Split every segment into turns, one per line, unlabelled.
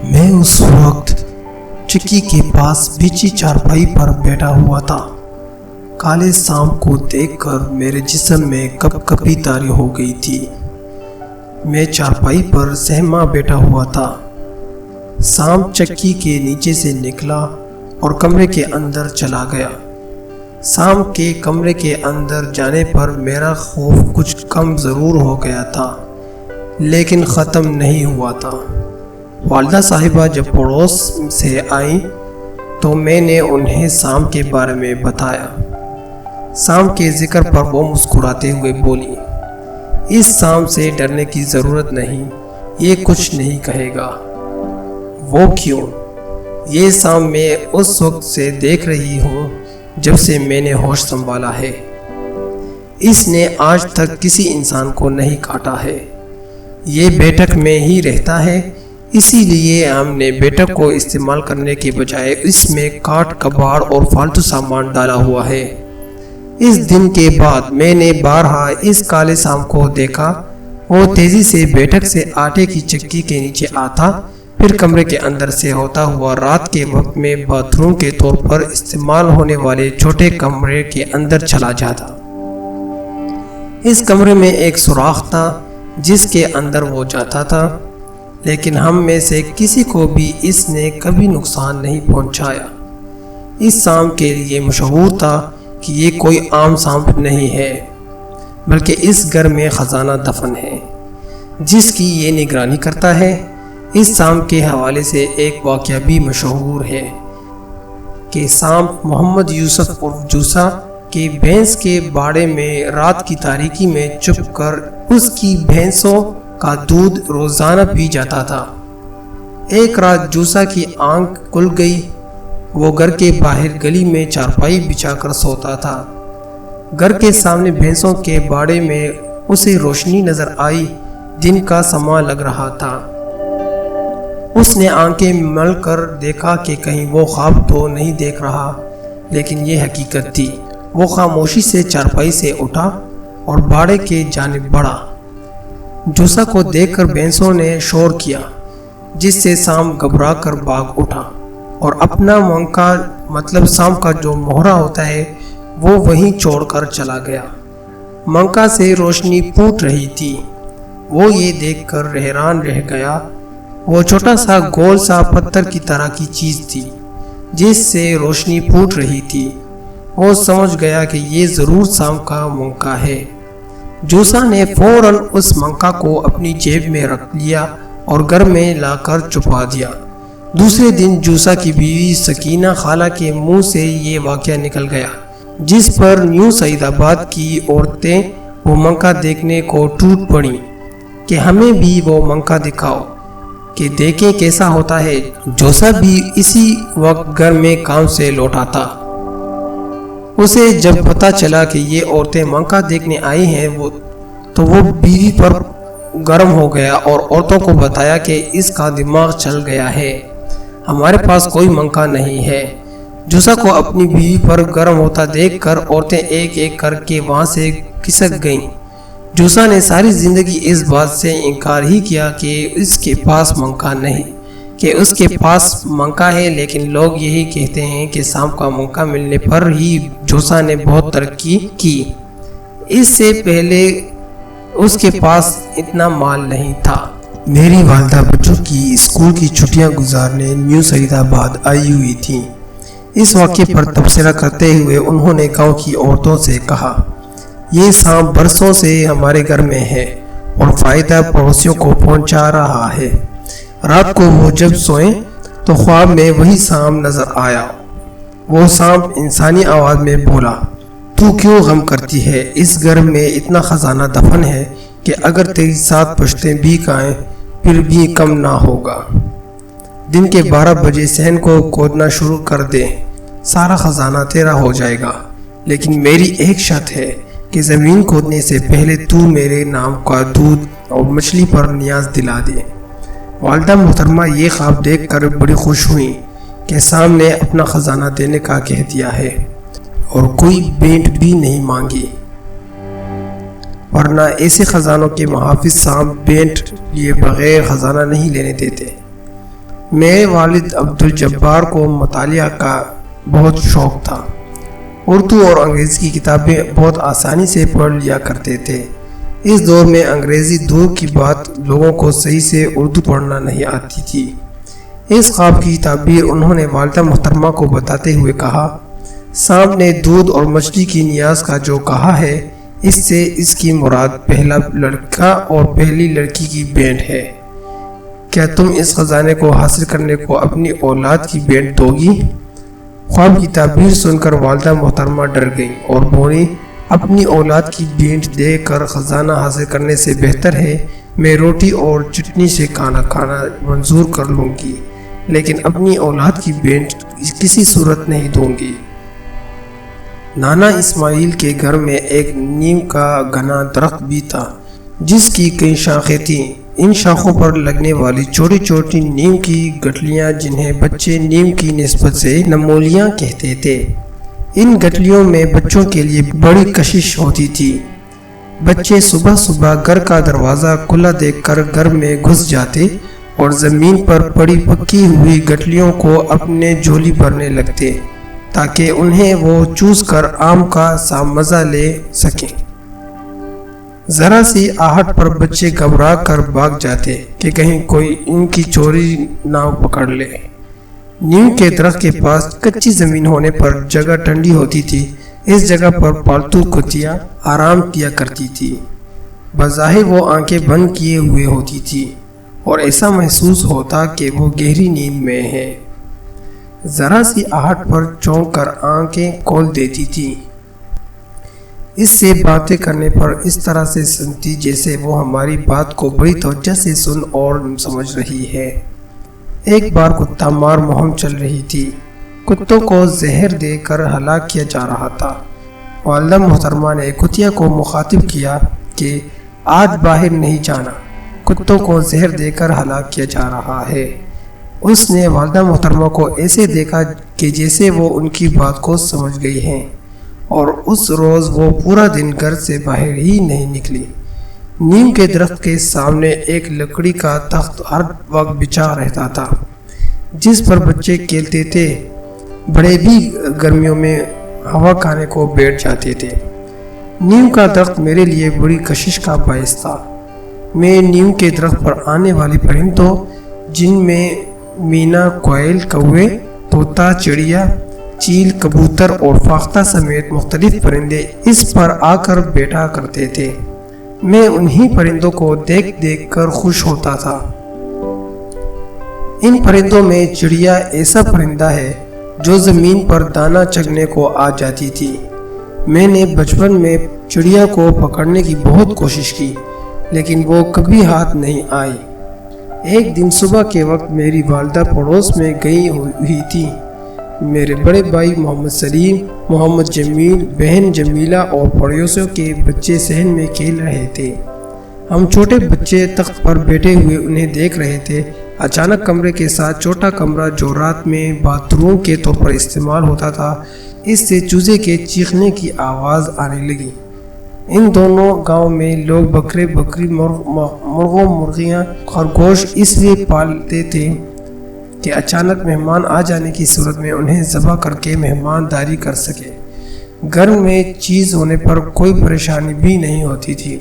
میں اس وقت چکی کے پاس بچھی چارپائی پر بیٹھا ہوا تھا۔ کالے سانپ کو دیکھ کر میرے جسم میں کپ کپی طاری ہو گئی تھی۔ میں چارپائی پر سہما بیٹھا ہوا تھا۔ سانپ چکی کے نیچے سے نکلا اور کمرے کے اندر چلا گیا۔ سانپ کے کمرے کے اندر جانے پر میرا خوف کچھ کم ضرور ہو گیا تھا، لیکن ختم نہیں ہوا تھا۔ والدہ صاحبہ جب پڑوس سے آئیں تو میں نے انہیں سانپ کے بارے میں بتایا۔ سانپ کے ذکر پر وہ مسکراتے ہوئے بولی، اس سانپ سے ڈرنے کی ضرورت نہیں، یہ کچھ نہیں کہے گا۔ وہ کیوں؟ یہ سانپ میں اس وقت سے دیکھ رہی ہوں جب سے میں نے ہوش سنبھالا ہے۔ اس نے آج تک کسی انسان کو نہیں کاٹا ہے۔ یہ بیٹھک میں ہی رہتا ہے، اسی لیے ہم نے بیٹھک کو استعمال کرنے کے بجائے اس میں کاٹ کباڑ اور فالتو سامان ڈالا ہوا ہے۔ اس دن کے بعد میں نے بارہا اس کالے سانپ کو دیکھا۔ وہ تیزی سے بیٹھک سے آٹے کی چکی کے نیچے آتا، پھر کمرے کے اندر سے ہوتا ہوا رات کے وقت میں باتھ روم کے طور پر استعمال ہونے والے چھوٹے کمرے کے اندر چلا جاتا۔ اس کمرے میں ایک سوراخ تھا جس کے اندر وہ جاتا تھا، لیکن ہم میں سے کسی کو بھی اس نے کبھی نقصان نہیں پہنچایا۔ اس سانپ کے لیے مشہور تھا کہ یہ کوئی عام سانپ نہیں ہے، بلکہ اس گھر میں خزانہ دفن ہے جس کی یہ نگرانی کرتا ہے۔ اس سانپ کے حوالے سے ایک واقعہ بھی مشہور ہے کہ سانپ محمد یوسف عرف جوسا کے بھینس کے باڑے میں رات کی تاریکی میں چھپ کر اس کی بھینسوں کا دودھ روزانہ پی جاتا تھا۔ ایک رات جوسا کی آنکھ کھل گئی۔ وہ گھر کے باہر گلی میں چارپائی بچھا کر سوتا تھا۔ گھر کے سامنے بھینسوں کے باڑے میں اسے روشنی نظر آئی۔ دن کا سماں لگ رہا تھا۔ اس نے آنکھیں مل کر دیکھا کہ کہیں وہ خواب تو نہیں دیکھ رہا، لیکن یہ حقیقت تھی۔ وہ خاموشی سے چارپائی سے اٹھا اور باڑے کے جانب بڑھا۔ جوسا کو دیکھ کر بھینسوں نے شور کیا، جس سے سانپ گھبرا کر بھاگ اٹھا اور اپنا منکا مطلب سانپ کا جو مہرا ہوتا ہے وہ وہیں چھوڑ کر چلا گیا۔ منکا سے روشنی پھوٹ رہی تھی۔ وہ یہ دیکھ کر حیران رہ گیا۔ وہ چھوٹا سا گول سا پتھر کی طرح کی چیز تھی جس سے روشنی پھوٹ رہی تھی۔ وہ سمجھ گیا کہ یہ ضرور سانپ کا منکا ہے۔ جوسا نے فوراً اس منکا کو اپنی جیب میں رکھ لیا اور گھر میں لا کر چھپا دیا۔ دوسرے دن جوسا کی بیوی سکینہ خالہ کے منہ سے یہ واقعہ نکل گیا، جس پر نیو سعید آباد کی عورتیں وہ منکا دیکھنے کو ٹوٹ پڑیں کہ ہمیں بھی وہ منکا دکھاؤ کہ دیکھیں کیسا ہوتا ہے۔ جوسا بھی اسی وقت گھر میں کام سے لوٹا تھا۔ اسے جب پتا چلا کہ یہ عورتیں منکا دیکھنے آئی ہیں تو وہ بیوی پر گرم ہو گیا اور عورتوں کو بتایا کہ اس کا دماغ چل گیا ہے، ہمارے پاس کوئی منکا نہیں ہے۔ جوسا کو اپنی بیوی پر گرم ہوتا دیکھ کر عورتیں ایک ایک کر کے وہاں سے کھسک گئیں۔ جوسا نے ساری زندگی اس بات سے انکار ہی کیا کہ اس کے پاس منکا نہیں، کہ اس کے پاس منکا ہے، لیکن لوگ یہی کہتے ہیں کہ سانپ کا منکا ملنے پر ہی جوسا نے بہت ترقی کی۔ اس سے پہلے اس کے پاس اتنا مال نہیں تھا۔ میری والدہ بچوں کی اسکول کی چھٹیاں گزارنے نیو سعید آباد آئی ہوئی تھیں۔ اس واقعے پر تبصرہ کرتے ہوئے انہوں نے گاؤں کی عورتوں سے کہا، یہ سانپ برسوں سے ہمارے گھر میں ہے اور فائدہ پڑوسیوں کو پہنچا رہا ہے۔ رات کو وہ جب سوئیں تو خواب میں وہی سانپ نظر آیا۔ وہ سانپ انسانی آواز میں بولا، تو کیوں غم کرتی ہے؟ اس گھر میں اتنا خزانہ دفن ہے کہ اگر تیری 7 پشتیں بھی کھائیں پھر بھی کم نہ ہوگا۔ دن کے 12 بجے صحن کو کھودنا شروع کر دے، سارا خزانہ تیرا ہو جائے گا، لیکن میری ایک شرط ہے کہ زمین کھودنے سے پہلے تو میرے نام کا دودھ اور مچھلی پر نیاز دلا دے۔ والدہ محترمہ یہ خواب دیکھ کر بڑی خوش ہوئی کہ سام نے اپنا خزانہ دینے کا کہہ دیا ہے اور کوئی بینٹ بھی نہیں مانگی، ورنہ ایسے خزانوں کے محافظ سام بینٹ لیے بغیر خزانہ نہیں لینے دیتے۔ میرے والد عبدالجبار کو مطالعہ کا بہت شوق تھا۔ اردو اور انگریزی کی کتابیں بہت آسانی سے پڑھ لیا کرتے تھے۔ اس دور میں انگریزی دور کی بات، لوگوں کو صحیح سے اردو پڑھنا نہیں آتی تھی۔ اس خواب کی تعبیر انہوں نے والدہ محترمہ کو بتاتے ہوئے کہا، سانپ نے دودھ اور مچھلی کی نیاز کا جو کہا ہے، اس سے اس کی مراد پہلا لڑکا اور پہلی لڑکی کی بینٹ ہے۔ کیا تم اس خزانے کو حاصل کرنے کو اپنی اولاد کی بینٹ دو گی؟ خواب کی تعبیر سن کر والدہ محترمہ ڈر گئی اور بولی، اپنی اولاد کی بینٹ دے کر خزانہ حاصل کرنے سے بہتر ہے میں روٹی اور چٹنی سے کھانا کھانا منظور کر لوں گی، لیکن اپنی اولاد کی بینٹ کسی صورت نہیں دوں گی۔ نانا اسماعیل کے گھر میں ایک نیم کا گھنا درخت بھی تھا، جس کی کئی شاخیں تھیں۔ ان شاخوں پر لگنے والی چھوٹی چھوٹی نیم کی گٹلیاں، جنہیں بچے نیم کی نسبت سے نمولیاں کہتے تھے، ان گٹلیوں میں بچوں کے لیے بڑی کشش ہوتی تھی۔ بچے صبح صبح گھر کا دروازہ کھلا دیکھ کر گھر میں گھس جاتے اور زمین پر پڑی پکی ہوئی گٹلیوں کو اپنے جھولی بھرنے لگتے تاکہ انہیں وہ چوس کر آم کا سا مزہ لے سکیں۔ ذرا سی آہٹ پر بچے گھبرا کر بھاگ جاتے کہ کہیں کوئی ان کی چوری نہ پکڑ لے۔ نیم کے درخت کے پاس کچی زمین ہونے پر جگہ ٹھنڈی ہوتی تھی۔ اس جگہ پر پالتو کتیاں آرام کیا کرتی تھی۔ بظاہر وہ آنکھیں بند کیے ہوئے ہوتی تھی اور ایسا محسوس ہوتا کہ وہ گہری نیند میں ہے۔ ذرا سی آہٹ پر چونک کر آنکھیں کھول دیتی تھی۔ اس سے باتیں کرنے پر اس طرح سے سنتی جیسے وہ ہماری بات کو بڑی توجہ سے سن اور سمجھ رہی ہے۔ ایک بار کتا مار مہم چل رہی تھی۔ کتوں کو زہر دے کر ہلاک کیا جا رہا تھا۔ والدہ محترمہ نے کتیا کو مخاطب کیا کہ آج باہر نہیں جانا، کتوں کو زہر دے کر ہلاک کیا جا رہا ہے۔ اس نے والدہ محترمہ کو ایسے دیکھا کہ جیسے وہ ان کی بات کو سمجھ گئی ہیں، اور اس روز وہ پورا دن گھر سے باہر ہی نہیں نکلی۔ نیم کے درخت کے سامنے ایک لکڑی کا تخت ہر وقت بچھا رہتا تھا، جس پر بچے کھیلتے تھے۔ بڑے بھی گرمیوں میں ہوا کھانے کو بیٹھ جاتے تھے۔ نیم کا درخت میرے لیے بڑی کشش کا باعث تھا۔ میں نیم کے درخت پر آنے والے پرندوں، جن میں مینا، کوئل، کوے، طوطا، چڑیا، چیل، کبوتر اور فاختہ سمیت مختلف پرندے اس پر آ کر بیٹھا کرتے تھے، میں انہی پرندوں کو دیکھ دیکھ کر خوش ہوتا تھا۔ ان پرندوں میں چڑیا ایسا پرندہ ہے جو زمین پر دانہ چگنے کو آ جاتی تھی۔ میں نے بچپن میں چڑیا کو پکڑنے کی بہت کوشش کی، لیکن وہ کبھی ہاتھ نہیں آئی۔ ایک دن صبح کے وقت میری والدہ پڑوس میں گئی ہوئی تھی۔ میرے بڑے بھائی محمد سلیم، محمد جمیل، بہن جمیلہ اور پڑوسیوں کے بچے صحن میں کھیل رہے تھے۔ ہم چھوٹے بچے تخت پر بیٹھے ہوئے انہیں دیکھ رہے تھے۔ اچانک کمرے کے ساتھ چھوٹا کمرہ جو رات میں باتھ روم کے طور پر استعمال ہوتا تھا، اس سے چوزے کے چیخنے کی آواز آنے لگی۔ ان دونوں گاؤں میں لوگ بکرے، بکری، مرغوں، مرغیاں، خرگوش اس لیے پالتے تھے کہ اچانک مہمان آ جانے کی صورت میں انہیں ذبح کر کے مہمانداری کر سکے۔ گھر میں چیز ہونے پر کوئی پریشانی بھی نہیں ہوتی تھی۔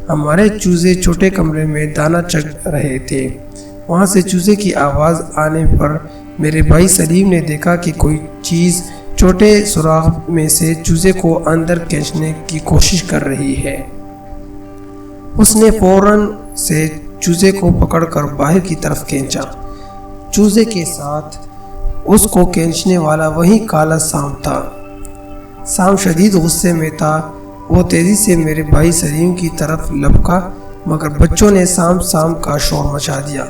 ہمارے چوزے چھوٹے کمرے میں دانہ چگ رہے تھے۔ وہاں سے چوزے کی آواز آنے پر میرے بھائی سلیم نے دیکھا کہ کوئی چیز چھوٹے سوراخ میں سے چوزے کو اندر کھینچنے کی کوشش کر رہی ہے۔ اس نے فوراً سے چوزے کو پکڑ کر باہر کی طرف کھینچا۔ چوزے کے ساتھ اس کو کھینچنے والا وہی کالا سانپ تھا۔ سانپ شدید غصے میں تھا۔ وہ تیزی سے میرے بھائی سلیم کی طرف لپکا، مگر بچوں نے سانپ سانپ کا شور مچا دیا۔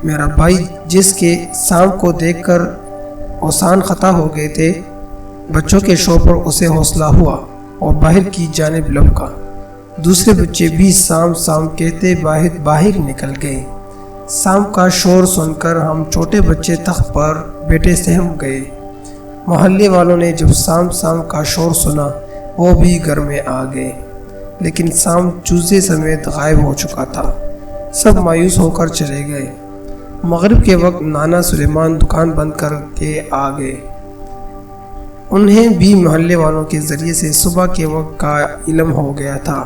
میرا بھائی، جس کے سانپ کو دیکھ کر اوسان خطا ہو گئے تھے، بچوں کے شور پر اسے حوصلہ ہوا اور باہر کی جانب لپکا۔ دوسرے بچے بھی سانپ سانپ کہتے باہر نکل گئے۔ سانپ کا شور سن کر ہم چھوٹے بچے تخت پر بیٹھے سہم گئے۔ محلے والوں نے جب سانپ سانپ کا شور سنا، وہ بھی گھر میں آ گئے، لیکن سانپ چوزے سمیت غائب ہو چکا تھا۔ سب مایوس ہو کر چلے گئے۔ مغرب کے وقت نانا سلیمان دکان بند کر کے آ گئے۔ انہیں بھی محلے والوں کے ذریعے سے صبح کے وقت کا علم ہو گیا تھا۔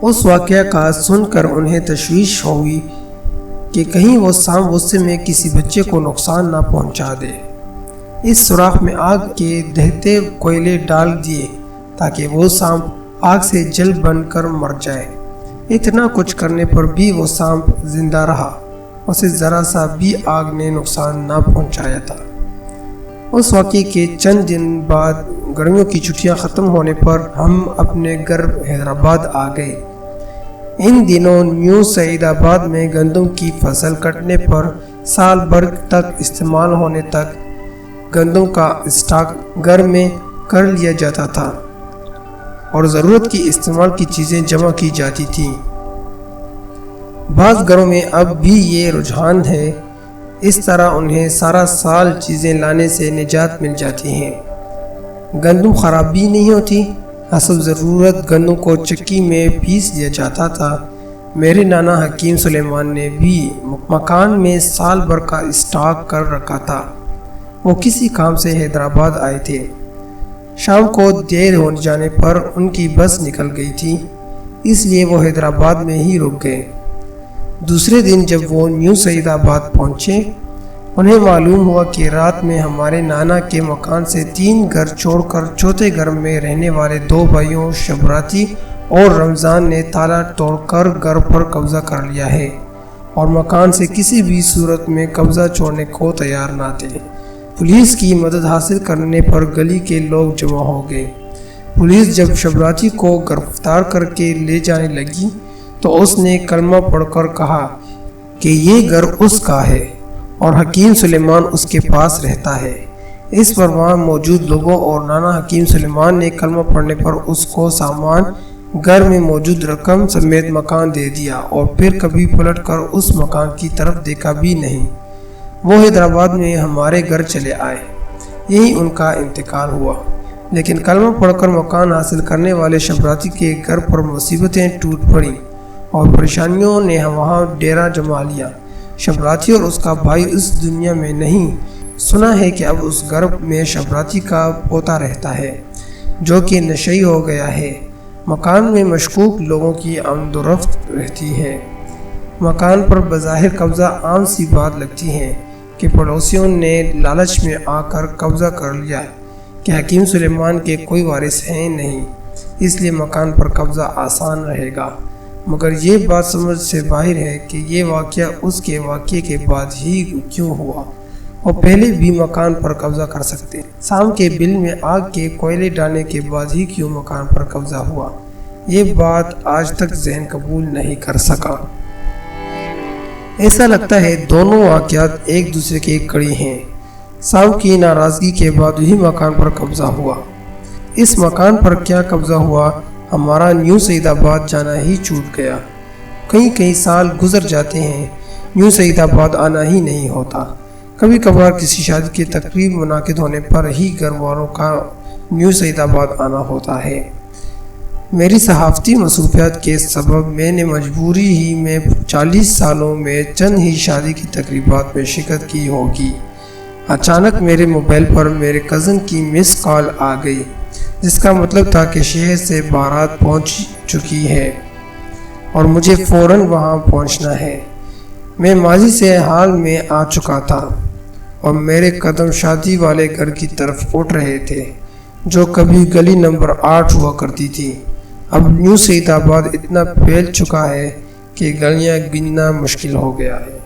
اس واقعہ کا سن کر انہیں تشویش ہوئی کہ کہیں وہ سانپ غصے میں کسی بچے کو نقصان نہ پہنچا دے۔ اس سوراخ میں آگ کے دہتے کوئلے ڈال دیے تاکہ وہ سانپ آگ سے جل بن کر مر جائے۔ اتنا کچھ کرنے پر بھی وہ سانپ زندہ رہا، اسے ذرا سا بھی آگ نے نقصان نہ پہنچایا تھا۔ اس واقعے کے چند دن بعد گرمیوں کی چھٹیاں ختم ہونے پر ہم اپنے گھر حیدرآباد آ گئے۔ ان دنوں نیو سعید آباد میں گندم کی فصل کٹنے پر سال بھر تک استعمال ہونے تک گندم کا اسٹاک گھر میں کر لیا جاتا تھا اور ضرورت کی استعمال کی چیزیں جمع کی جاتی تھیں۔ بعض گھروں میں اب بھی یہ رجحان ہے، اس طرح انہیں سارا سال چیزیں لانے سے نجات مل جاتی ہیں۔ گندم خراب بھی نہیں ہوتی، حسب ضرورت گندم کو چکی میں پیس دیا جاتا تھا۔ میرے نانا حکیم سلیمان نے بھی مکان میں سال بھر کا اسٹاک کر رکھا تھا۔ وہ کسی کام سے حیدرآباد آئے تھے۔ شام کو دیر ہو جانے پر ان کی بس نکل گئی تھی، اس لیے وہ حیدرآباد میں ہی رک گئے۔ دوسرے دن جب وہ نیو سعید آباد پہنچے، انہیں معلوم ہوا کہ رات میں ہمارے نانا کے مکان سے 3 گھر چھوڑ کر چوتھے گھر میں رہنے والے 2 بھائیوں شبراتی اور رمضان نے تالا توڑ کر گھر پر قبضہ کر لیا ہے اور مکان سے کسی بھی صورت میں قبضہ چھوڑنے کو تیار نہ تھے۔ پولیس کی مدد حاصل کرنے پر گلی کے لوگ جمع ہو گئے۔ پولیس جب شبراتی کو گرفتار کر کے لے جانے لگی تو اس نے کلمہ پڑھ کر کہا کہ یہ گھر اس کا ہے اور حکیم سلیمان اس کے پاس رہتا ہے۔ اس پر وہاں موجود لوگوں اور نانا حکیم سلیمان نے کلمہ پڑھنے پر اس کو سامان، گھر میں موجود رقم سمیت مکان دے دیا اور پھر کبھی پلٹ کر اس مکان کی طرف دیکھا بھی نہیں۔ وہ حیدرآباد میں ہمارے گھر چلے آئے، یہی ان کا انتقال ہوا۔ لیکن کلمہ پڑھ کر مکان حاصل کرنے والے شبراتی کے گھر پر مصیبتیں ٹوٹ پڑیں اور پریشانیوں نے وہاں ڈیرا جما لیا۔ شبراتی اور اس کا بھائی اس دنیا میں نہیں۔ سنا ہے کہ اب اس گھر میں شبراتی کا پوتا رہتا ہے جو کہ نشئی ہو گیا ہے۔ مکان میں مشکوک لوگوں کی آمد و رفت رہتی ہے۔ مکان پر بظاہر قبضہ عام سی بات لگتی ہے کہ پڑوسیوں نے لالچ میں آ کر قبضہ کر لیا کہ حکیم سلیمان کے کوئی وارث ہیں نہیں، اس لیے مکان پر قبضہ آسان رہے گا۔ مگر یہ بات سمجھ سے باہر ہے کہ یہ واقعہ اس کے واقعے کے بعد ہی کیوں ہوا، وہ پہلے بھی مکان پر قبضہ کر سکتے۔ شام کے بل میں آگ کے کوئلے ڈالنے کے بعد ہی کیوں مکان پر قبضہ ہوا، یہ بات آج تک ذہن قبول نہیں کر سکا۔ ایسا لگتا ہے دونوں واقعات ایک دوسرے کے کڑی ہیں۔ سانپ کی ناراضگی کے بعد ہی مکان پر قبضہ ہوا۔ اس مکان پر کیا قبضہ ہوا، ہمارا نیو سعید آباد جانا ہی چھوٹ گیا۔ کئی سال گزر جاتے ہیں، نیو سعید آباد آنا ہی نہیں ہوتا۔ کبھی کبھار کسی شادی کی تقریب منعقد ہونے پر ہی گھر والوں کا نیو سعید آباد آنا ہوتا ہے۔ میری صحافتی مصروفیات کے سبب میں نے مجبوری ہی میں 40 سالوں میں چند ہی شادی کی تقریبات میں شرکت کی ہوگی۔ اچانک میرے موبائل پر میرے کزن کی مس کال آ گئی، جس کا مطلب تھا کہ شہر سے بارات پہنچ چکی ہے اور مجھے فوراً وہاں پہنچنا ہے۔ میں ماضی سے حال میں آ چکا تھا اور میرے قدم شادی والے گھر کی طرف اٹھ رہے تھے، جو کبھی گلی نمبر 8 ہوا کرتی تھی۔ اب نیو سعید آباد اتنا پھیل چکا ہے کہ گلیاں گننا مشکل ہو گیا ہے۔